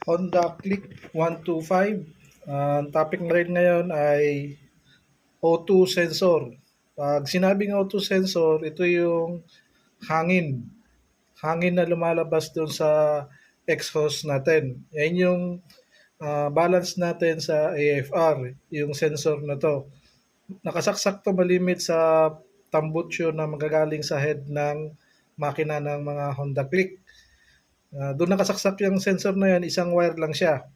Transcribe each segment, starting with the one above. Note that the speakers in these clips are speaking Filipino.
Honda Click 125. Ang topic na rin ngayon ay O2 sensor. Pag sinabing O2 sensor, ito yung hangin. Hangin na lumalabas doon sa exhaust natin. Yan yung balance natin sa AFR, yung sensor na to. Nakasaksak to malimit sa tambutso na magagaling sa head ng makina ng mga Honda Click. Doon nakasaksak yung sensor na yan, isang wire lang siya.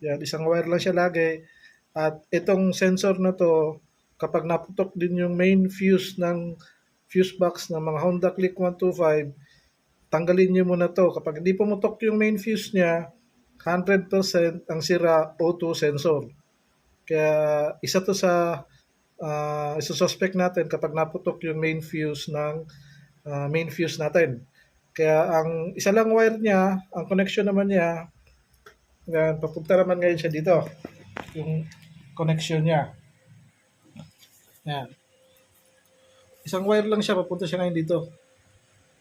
Yan, isang wire lang siya lagi. At itong sensor na to, kapag naputok din yung main fuse ng fuse box ng mga Honda Click 125, tanggalin nyo muna to. Kapag hindi pumutok yung main fuse niya, 100% ang sira O2 sensor. Kaya isa to sa isususpect natin kapag naputok yung main fuse ng main fuse natin. Kaya ang isa lang wire niya, ang connection naman niya, yan, papunta naman ngayon siya dito. Yung connection niya. Yan. Isang wire lang siya, papunta siya ngayon dito.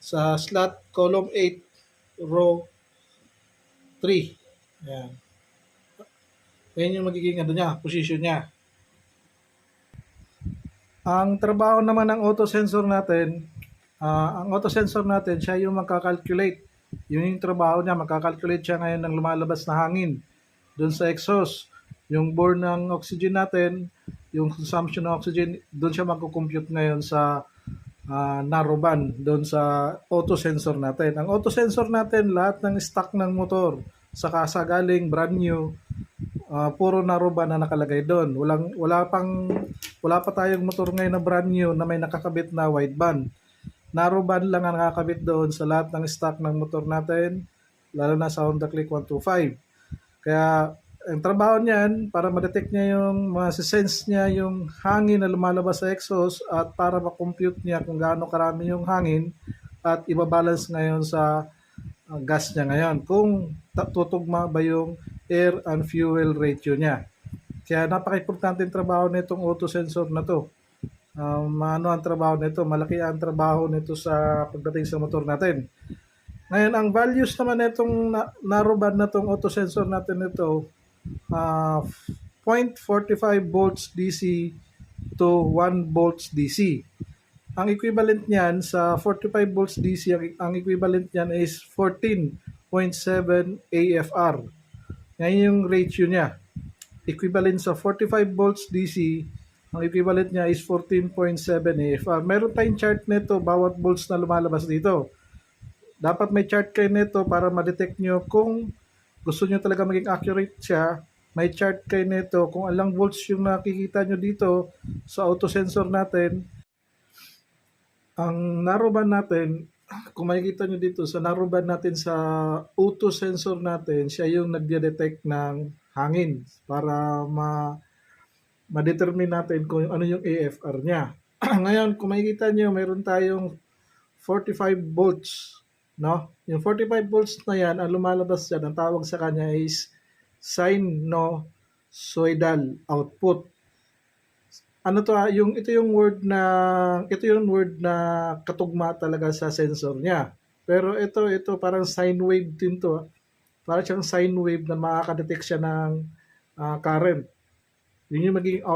Sa slot column 8, row 3. Yan. Yan yung magiging ano niya, position niya. Ang trabaho naman ng auto sensor natin, ang auto sensor natin, siya yung magkakalculate. Yun yung trabaho niya, magkakalculate siya ngayon ng lumalabas na hangin doon sa exhaust. Yung burn ng oxygen natin, yung consumption ng oxygen, doon siya magkukompute ngayon sa narrowband, doon sa auto sensor natin. Ang auto sensor natin, lahat ng stock ng motor, saka sa galing brand new, puro narrowband na nakalagay doon. Wala pa tayong motor ngayon na brand new na may nakakabit na wideband. Narrowband lang ang nakakabit doon sa lahat ng stock ng motor natin, lalo na sa Honda Click 125. Kaya ang trabaho niyan, para ma-detect niya yung sense niya yung hangin na lumalabas sa exhaust at para ma-compute niya kung gaano karami yung hangin at ibabalance ngayon sa gas niya ngayon. Kung tutugma ba yung air and fuel ratio niya. Kaya napaka-importante yung trabaho nitong auto sensor na to. Ano ang trabaho nito? Malaki ang trabaho nito sa pagdating sa motor natin. Ngayon, ang values naman nitong narrowband na itong auto sensor natin nito, 0.45 volts DC to 1 volts DC. Ang equivalent niyan sa 45 volts DC, ang equivalent niyan is 14.7 AFR. Ngayon yung ratio niya. Equivalent sa 45 volts DC, ang equivalent niya is 14.7 AFR. Meron tayong chart nito bawat volts na lumalabas dito. Dapat may chart kayo nito para ma-detect nyo kung gusto nyo talaga maging accurate siya. May chart kayo nito kung ilang volts yung nakikita nyo dito sa auto sensor natin. Ang narrowband natin, kung makikita nyo dito sa narrowband natin sa auto sensor natin, siya yung nagde-detect ng hangin para ma-determine natin kung ano yung AFR niya. Ngayon, kung makikita nyo, mayroon tayong 45 volts. No? Yung 45 volts na yan, ang lumalabas dyan, ang tawag sa kanya is sinusoidal output. Ano to, ito yung word na katugma talaga sa sensor niya. Pero ito parang sine wave din to. Parang siyang sine wave na makaka-detect siya ng current. Yun yung magiging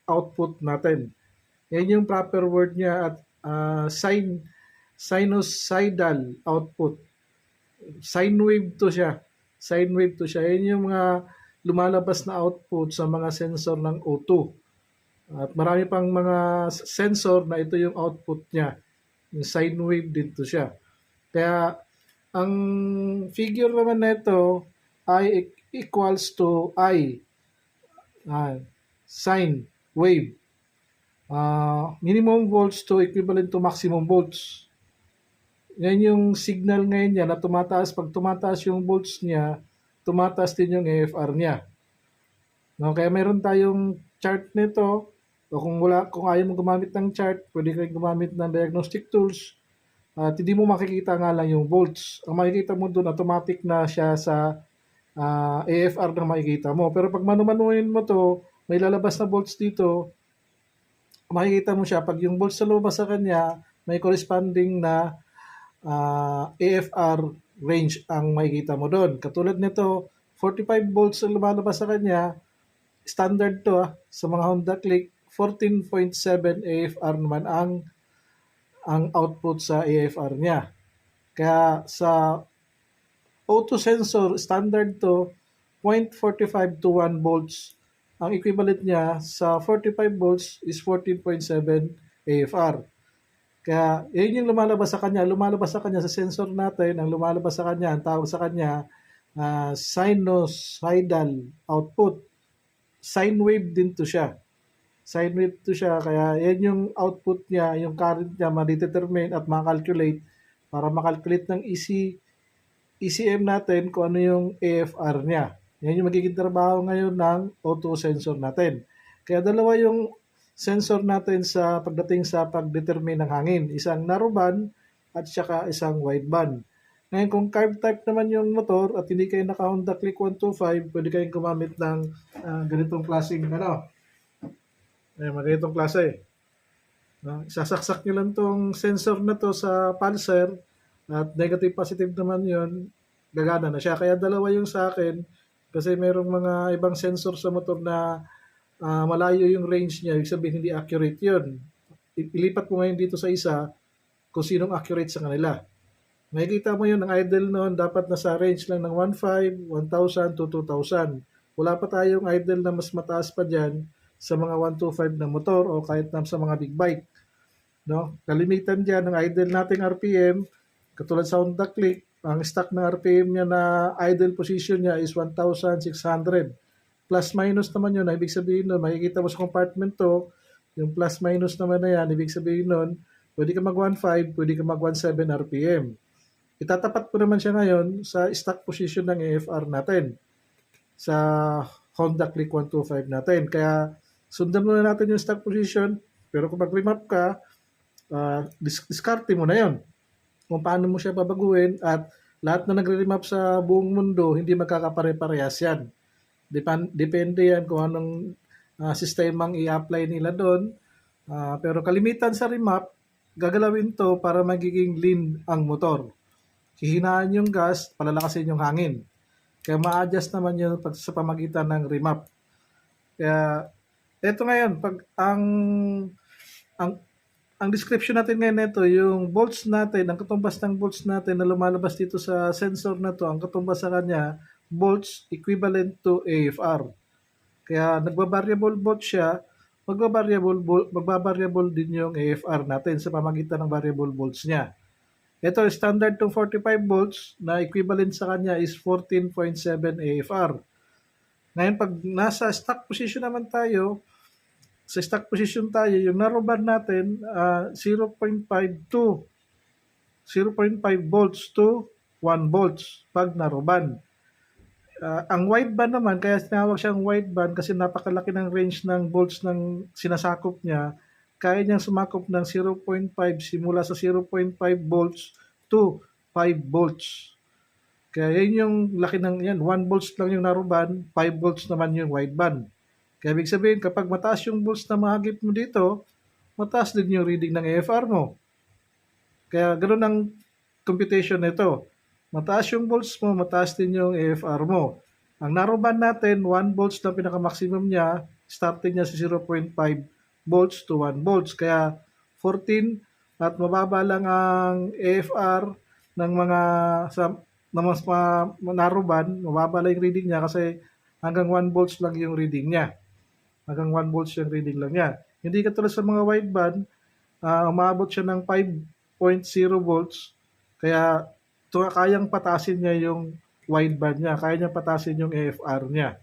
output natin. Yan yung proper word niya at sinusoidal output. Sine wave to siya. Sine wave to siya. Yan yung mga lumalabas na output sa mga sensor ng O2. At marami pang mga sensor na ito yung output niya. Yung sine wave din to siya. Kaya ang figure naman nito I equals to I. Sine wave. Minimum volts to equivalent to maximum volts. Yan yung signal ngayon niya na tumataas. Pag tumataas yung volts niya, tumataas din yung AFR niya. No, kaya meron tayong chart nito. O kung ayaw mo gumamit ng chart, pwede kayong gumamit ng diagnostic tools. At hindi mo makikita nga lang yung volts. Ang makikita mo doon, automatic na siya sa AFR na makikita mo. Pero pag manumanuhin mo to, may lalabas na volts dito, makikita mo siya. Pag yung volts na lumabas sa kanya, may corresponding na AFR range ang makikita mo doon. Katulad nito, 45 volts ang lumalabas sa kanya, standard to sa mga Honda Click, 14.7 AFR naman ang output sa AFR niya. Kaya sa O2 sensor, standard to 0.45 to 1 volts. Ang equivalent niya sa 45 volts is 14.7 AFR. Kaya yun yung lumalabas sa kanya. Lumalabas sa kanya sa sensor natin, ang lumalabas sa kanya, ang tawag sa kanya, sinusoidal output. Sine wave din to siya. Sine wave to siya, kaya yan yung output niya, yung current niya, ma-determine at ma-calculate para makalculate ng ECM natin kung ano yung AFR niya. Yan yung magiging trabaho ngayon ng O2 sensor natin. Kaya dalawa yung sensor natin sa pagdating sa pag-determine ng hangin. Isang narrowband at saka isang wideband. Ngayon kung carb type naman yung motor at hindi kayo naka Honda Click 125, pwede kayong gumamit ng ganitong klaseng ganitong klase. Isasaksak nyo lang tong sensor na to sa pulser at negative positive naman yon, gagana na siya. Kaya dalawa yung sa akin kasi merong mga ibang sensor sa motor na malayo yung range niya, ibig sabihin hindi accurate yun. Ilipat mo ngayon dito sa isa kung sinong accurate sa kanila. Makikita mo yun, ang idle noon dapat nasa range lang ng 1.5, 1,000 to 2,000. Wala pa tayong idle na mas mataas pa dyan sa mga 125 na motor o kahit na sa mga big bike. No? Kalimitan dyan ng idle nating RPM, katulad sa Honda Click, ang stock na RPM niya na idle position niya is 1,600. Plus minus naman yun, ibig sabihin nun, makikita mo sa compartment to, yung plus minus naman na yan, ibig sabihin nun, pwede ka mag 1.5, pwede ka mag 1.7 RPM. Itatapat ko naman siya ngayon sa stock position ng AFR natin sa Honda Click 125 natin. Kaya sundan muna natin yung stock position, pero kung mag-remap ka, diskarte mo na yon kung paano mo siya babaguhin, at lahat na nagre-remap sa buong mundo, hindi magkakapare-parehas yan. Depende yan kung anong sistemang i-apply nila doon. Pero kalimitan sa remap, gagalawin to para magiging lean ang motor. Hihinaan yung gas, palalakasin yung hangin. Kaya ma-adjust naman yun sa pamagitan ng remap. Kaya eto ngayon, pag ang description natin ngayon nito, yung volts natin, ang katumbas ng volts natin na lumalabas dito sa sensor na to, ang katumbas sa kanya, volts equivalent to AFR. Kaya nagba-variable volts siya, magba-variable din yung AFR natin sa pamagitan ng variable volts niya. Ito, standard tong 45 volts na equivalent sa kanya is 14.7 AFR. Ngayon, pag nasa stock position naman tayo, sa stock position tayo, yung narrowband natin, 0.5 volts to 1 volts pag narrowband. Ang wideband naman, kaya tinawag siyang wideband kasi napakalaki ng range ng volts ng sinasakop niya. Kaya niyang sumakop ng 0.5 simula sa 0.5 volts to 5 volts. Kaya yun yung laki ng yan. 1 volts lang yung narrowband, 5 volts naman yung wideband. Kaya ibig sabihin, kapag mataas yung volts na mahagip mo dito, mataas din yung reading ng AFR mo. Kaya ganoon ang computation nito. Mataas yung volts mo, mataas din yung AFR mo. Ang narrowband natin, 1 volts na pinaka-maximum niya, starting niya sa 0.5 volts to 1 volts. Kaya 14 at mababa lang ang AFR ng mga mas narrowband, mababa lang yung reading niya kasi hanggang 1 volts lang yung reading niya. Hanggang 1 volts yung reading lang niya. Hindi katulad sa mga wideband, umabot siya ng 5.0 volts. Kaya kayang patasin niya yung wideband niya. Kaya niya patasin yung AFR niya.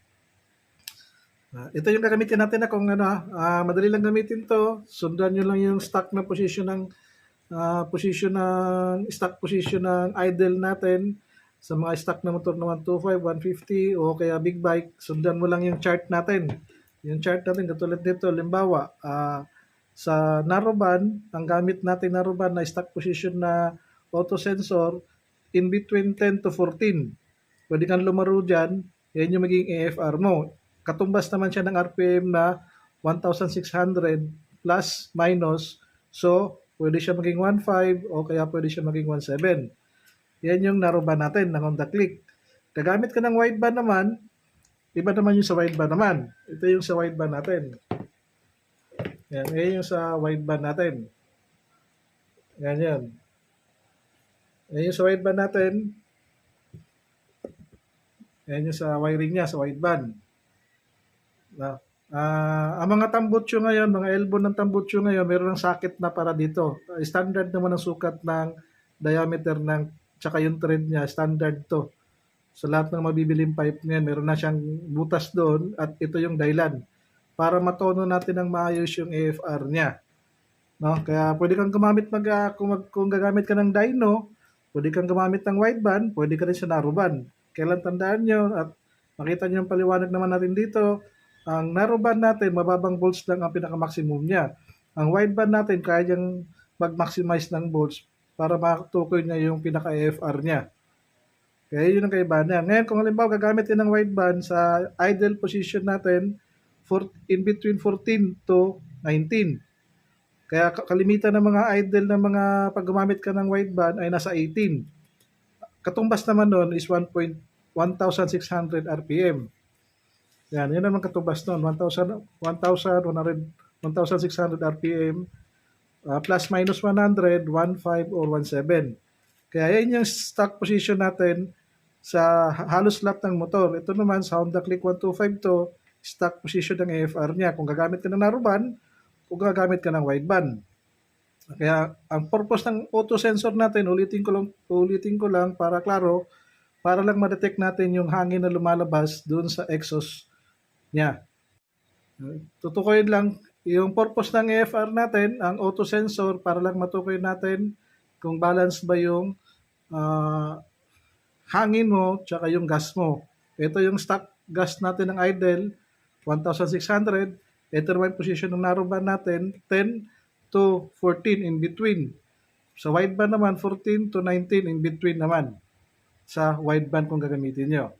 Ito yung gagamitin natin na kung madali lang gamitin to. Sundan nyo lang yung stock na position ng stock position ng idle natin sa mga stock na motor na 125, 150 o kaya big bike. Sundan mo lang yung chart natin. Yung chart natin katulad nito, limbawa, sa narrowband, ang gamit natin narrowband na stock position na auto sensor, in between 10 to 14. Pwede kang lumaro dyan, yan yung magiging AFR mo. Katumbas naman siya ng RPM na 1,600 plus minus. So, pwede siya maging 1.5 o kaya pwede siya maging 1.7. Yan yung narrowband natin ng Honda Click. Gagamit ka ng wideband naman, iba naman yung sa wideband naman. Ito yung sa wideband natin. Yan, yan yung sa wideband natin. Yan yan. Yan yung sa wideband natin. Yan yung sa wiring niya, sa wideband. Na, ang mga tambutso ngayon, mga elbow ng tambutso ngayon, meron ng socket na para dito. Standard naman ang sukat ng diameter ng tsaka yung thread niya, standard to. Sa lahat ng mabibiling pipe niyan, meron na siyang butas doon at ito yung dahilan para matono natin ng maayos yung AFR niya. No? Kaya pwede kang gumamit kung gagamit ka ng dyno, pwede kang gumamit ng wideband, pwede ka rin sa narrowband. Kailan tandaan nyo at makita nyo yung paliwanag naman natin dito, ang narrowband natin, mababang volts lang ang pinaka-maximum niya. Ang wideband natin, kaya niyang mag-maximize ng volts para matukoy niya yung pinaka-AFR niya. Kaya yun ang kaibahan niya. Ngayon, kung halimbawa gagamit din ng wideband sa idle position natin, in between 14 to 19. Kaya kalimitan ng mga idle na mga pag gumamit ka ng wideband ay nasa 18. Katumbas naman nun is 1,600 RPM. Yan, yun naman katumbas nun. 1,600 RPM plus minus 100, 1.5 or 1.7. Kaya yan yung stock position natin sa halos lahat ng motor. Ito naman sa Honda Click 125 to, stock position ng AFR niya. Kung gagamit ka ng narrowband, kung gagamit ka ng wideband. Kaya ang purpose ng auto sensor natin, ulitin ko lang para klaro, para lang ma-detect natin yung hangin na lumalabas doon sa exhaust niya. Tutukoyin lang, yung purpose ng AFR natin, ang auto sensor, para lang matukoy natin kung balance ba yung hangin mo tsaka yung gas mo. Ito yung stock gas natin ng idle, 1,600. Ito naman position ng narrowband natin, 10 to 14 in between. Sa wideband naman, 14 to 19 in between naman sa wideband kung gagamitin nyo.